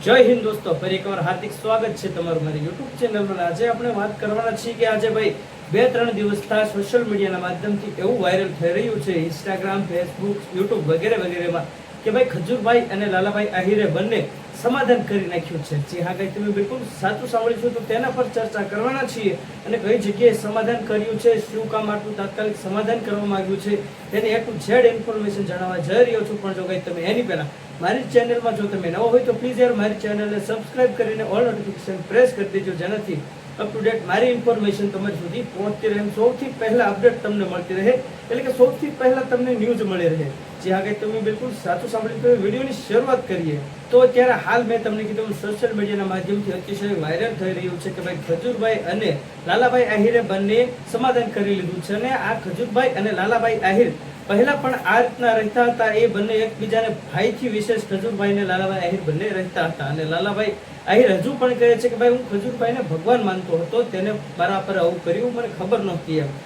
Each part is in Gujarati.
જય હિન્દ દોસ્તો, ફરી એકવાર હાર્દિક સ્વાગત છે તમારું મારી યુટ્યુબ ચેનલ પર। આજે આપણે વાત કરવાના છીએ કે આજે ભાઈ 2-3 દિવસથી સોશિયલ મીડિયાના માધ્યમથી એવું વાયરલ થઈ રહ્યું છે ઇન્સ્ટાગ્રામ, ફેસબુક, યુટ્યુબ વગેરે વગેરેમાં કે ભાઈ ખજૂરભાઈ અને લાલાભાઈ આહિરે બંને સમાધાન કરી નાખ્યું છે। જી હા ગાઈસ, તમે બિલકુલ સાચું સાંભળ્યું છે। તો તેના પર ચર્ચા કરવાના છીએ અને કઈ જગ્યાએ સમાધાન કર્યું છે, શું કામ આટલું તાત્કાલિક સમાધાન કરવામાં આવ્યું છે, તેની A to Z ઇન્ફોર્મેશન જણાવવા જઈ રહ્યો છું। પણ જો ગાઈસ તમે એની પહેલા મારી ચેનલમાં જો તમે નવો હોય તો પ્લીઝ યાર મારી ચેનલને સબસ્ક્રાઇબ કરીને ઓલ નોટિફિકેશન પ્રેસ કરી દેજો, જેનાથી અપ ટુ ડેટ મારી ઇન્ફોર્મેશન તમારી સુધી પહોંચતી રહે, સૌથી પહેલા અપડેટ તમને મળતી રહે, એટલે કે સૌથી પહેલા તમને ન્યૂઝ મળી રહે। જે આગળ તમે બિલકુલ સાચું સાંભળ્યું તો વિડીયોની શરૂઆત કરીએ। તો અત્યારે હાલ મેં તમને કીધું સોશિયલ મીડિયાના માધ્યમથી અતિશય વાયરલ થઈ રહ્યું છે કે ભાઈ ખજૂરભાઈ અને લાલાભાઈ આહિરે બંને સમાધાન કરી લીધું છે। અને આ ખજૂરભાઈ અને લાલાભાઈ આહિર પહેલા પણ આ રીતના રહેતા હતા। એ બંને એકબીજાને ભાઈથી વિશેષ ખજૂરભાઈ ને લાલાભાઈ આહિર બંને રહેતા હતા। અને લાલાભાઈ આહિર હજુ પણ કહે છે કે ભાઈ હું ખજૂરભાઈને ભગવાન માનતો હતો, તેને મારા પર આવું કર્યું મને ખબર નહોતી એમ।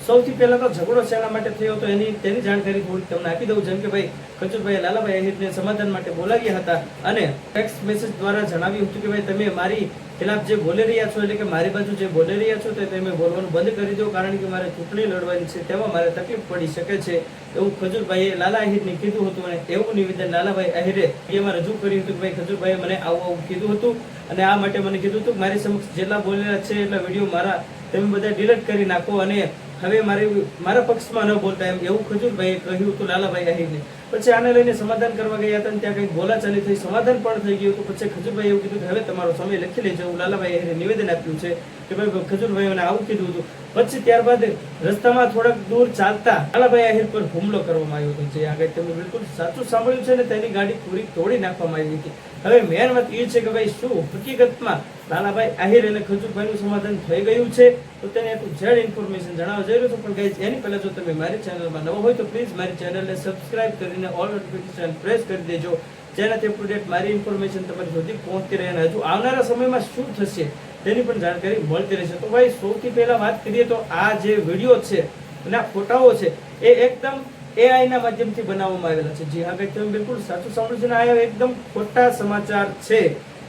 સૌથી પહેલા તો ઝઘડો શેના માટે થયો હતો તેની જાણકારી થોડી તમને આપી દઉં। જેમ કે ભાઈ ખજૂરભાઈ લાલાભાઈ આહિરને સમાધાન માટે બોલાવ્યા હતા અને ટેક્સ્ટ મેસેજ દ્વારા જણાવ્યું હતું કે ભાઈ તમે મારી ખિલાફ જે બોલી રહ્યા છો, એટલે કે મારી બાજુ જે બોલી રહ્યા છો તે તમે બોલવાનું બંધ કરી દો, કારણ કે મારે ચૂંટણી લડવાની છે, તેમાં મારે તકલીફ પડી શકે છે, એવું ખજૂરભાઈએ લાલા આહિરને કીધું હતું। અને એવું નિવેદન લાલાભાઈ આહિરે એમાં રજૂ કર્યું હતું કે ભાઈ ખજૂરભાઈએ મને આવું કીધું હતું અને આ માટે મને કીધું હતું મારી સમક્ષ જેટલા બોલેલા છે એટલા વિડીયો મારા તમે બધા ડિલીટ કરી નાખો અને હવે મારા પક્ષમાં ન બોલતા એમ, એવું ખજૂરભાઈએ કહ્યું હતું લાલાભાઈ આહિરને। પછી આને લઈને સમાધાન કરવા ગયા હતા અને ત્યાં કંઈક બોલાચાલી થઈ, સમાધાન પણ થઈ ગયું હતું। પછી ખજૂરભાઈ એવું કીધું કે હવે તમારો સમય લખી લેજો, એવું લાલાભાઈ આહિરે નિવેદન આપ્યું છે કે ભાઈ ખજૂરભાઈને આવું કીધું હતું। પછી ત્યારબાદ રસ્તામાં થોડાક દૂર ચાલતા લાલાભાઈ આહિર પર હુમલો કરવામાં આવ્યો હતો। જે આગળ તમે બિલકુલ સાચું સાંભળ્યું છે ને, તેની ગાડી પૂરી તોડી નાખવામાં આવી હતી। હવે મેન વાત એ છે કે ભાઈ શું હકીકતમાં લાલાભાઈ આહિર અને ખજૂરભાઈનું સમાધાન થઈ ગયું છે, તો તેને A to Z ઇન્ફોર્મેશન જણાવવા જઈ રહ્યો છું। પણ ગાઈઝ એની પહેલા જો તમે મારી ચેનલમાં નવો હોય તો પ્લીઝ મારી ચેનલને સબસ્ક્રાઇબ કરીને ઓલ નોટિફિકેશન પ્રેસ કરી દેજો, જેનાથી અપ ટુ ડેટ મારી ઇન્ફોર્મેશન તમારી સુધી પહોંચતી રહે અને હજુ આવનારા સમયમાં શું થશે તેની પણ જાણકારી મળતી રહેશે। તો ભાઈ સૌથી પહેલા વાત કરીએ તો આ જે વિડીયો છે અને આ ફોટાઓ છે એ એકદમ AI ના માધ્યમથી બનાવવામાં આવેલા છે। જી હા ગાઈઝ, તમે બિલકુલ સાચું સાંભળ્યું છે ને, આ એકદમ ખોટા સમાચાર છે,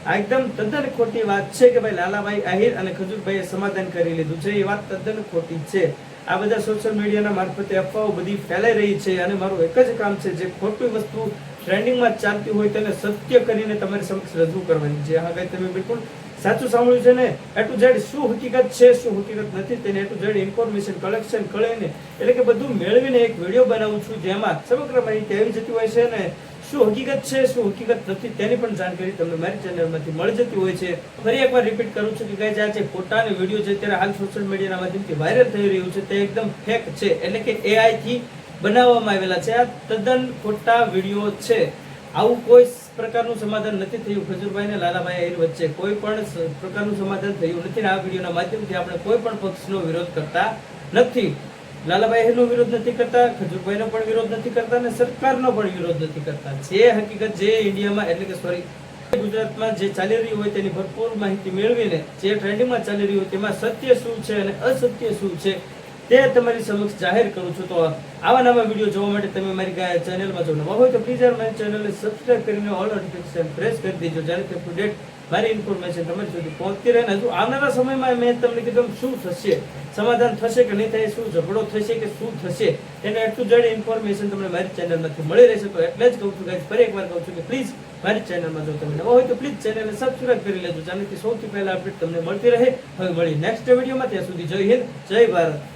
આ એકદમ તદ્દન ખોટી વાત છે કે ભાઈ લાલાભાઈ આહિર અને ખજૂરભાઈએ સમાધાન કરી લીધું છે, એ વાત તદ્દન ખોટી છે। આ બધા સોશિયલ મીડિયાના મારફતે અફવાઓ બધી ફેલાઈ રહી છે અને મારું એક જ કામ છે, જે ખોટી વસ્તુ ટ્રેન્ડિંગમાં ચાલતી હોય તેને સત્ય કરીને તમારી સમક્ષ રજૂ કરવાની છે। હા ગાઈઝ, તમે બિલકુલ સાચું સાંભળ્યું છે ને, A to Z શું હકીકત છે શું હકીકત નથી તેને A to Z information collection કરીને એટલે કે બધું મેળવીને એક વિડીયો બનાવું છું, જેમાં સમગ્ર માહિતી આવી જતી હોય છે ને શું હકીકત છે શું હકીકત નથી તેની પણ જાણકારી તમને મારી ચેનલમાંથી મળી જતી હોય છે। ફરી એકવાર રિપીટ કરું છું કે ગાઈઝ આ જે ફોટા અને વિડીયો છે અત્યારે હાલ સોશિયલ મીડિયાના માધ્યમથી વાયરલ થઈ રહ્યું છે તે એકદમ ફેક છે, એટલે કે AI થી બનાવવામાં આવેલા છે। આ તદ્દન ખોટા વિડીયો છે। આવું કોઈ પ્રકારનું સમાધાન નથી થયું ખજૂરભાઈ અને લાલાભાઈ આહિર વચ્ચે, કોઈ પણ પ્રકારનું સમાધાન થયું નથી। આ વિડીયોના માધ્યમથી આપણે કોઈ પણ પક્ષનો વિરોધ કરતા નથી, લાલાભાઈ આહિરનો વિરોધ નથી કરતા, ખજૂરભાઈનો પણ વિરોધ નથી કરતા અને સરકારનો પણ વિરોધ નથી કરતા। જે હકીકત જે ઇન્ડિયામાં એટલે કે સોરી ગુજરાતમાં જે ચાલી રહ્યું હોય તેની ભરપૂર માહિતી મેળવીને જે ટ્રેન્ડિંગમાં ચાલી રહ્યું હોય તેમાં સત્ય શું છે અને અસત્ય શું છે તે તમારી સમક્ષ જાહેર કરું છું। તો આવા નવા વિડીયો જોવા માટે તમે મારી ચેનલમાં જો નવા હોય તો પ્લીઝ યાર મારી ચેનલને સબસ્ક્રાઇબ કરીને ઓલ નોટિફિકેશન પ્રેસ કરી દેજો, જેનાથી અપ ટુ ડેટ મારી ઇન્ફોર્મેશન તમારી સુધી પહોંચતી રહે। હજુ આવનારા સમયમાં મેં તમને કીધું શું થશે, સમાધાન થશે કે નહીં થાય, શું ઝઘડો થશે કે શું થશે, એને A to Z ઇન્ફોર્મેશન તમને મારી ચેનલમાંથી મળી રહેશે। તો એટલે જ કહું છું ગાઈઝ, ફરી એકવાર કહું છું કે પ્લીઝ મારી ચેનલમાં જો તમે નવા હોય તો પ્લીઝ ચેનલને સબસ્ક્રાઇબ કરી લેજો, જેનાથી સૌથી પહેલા અપડેટ તમને મળતી રહે। હવે મળી નેક્સ્ટ વિડીયોમાં, ત્યાં સુધી જય હિન્દ જય ભારત।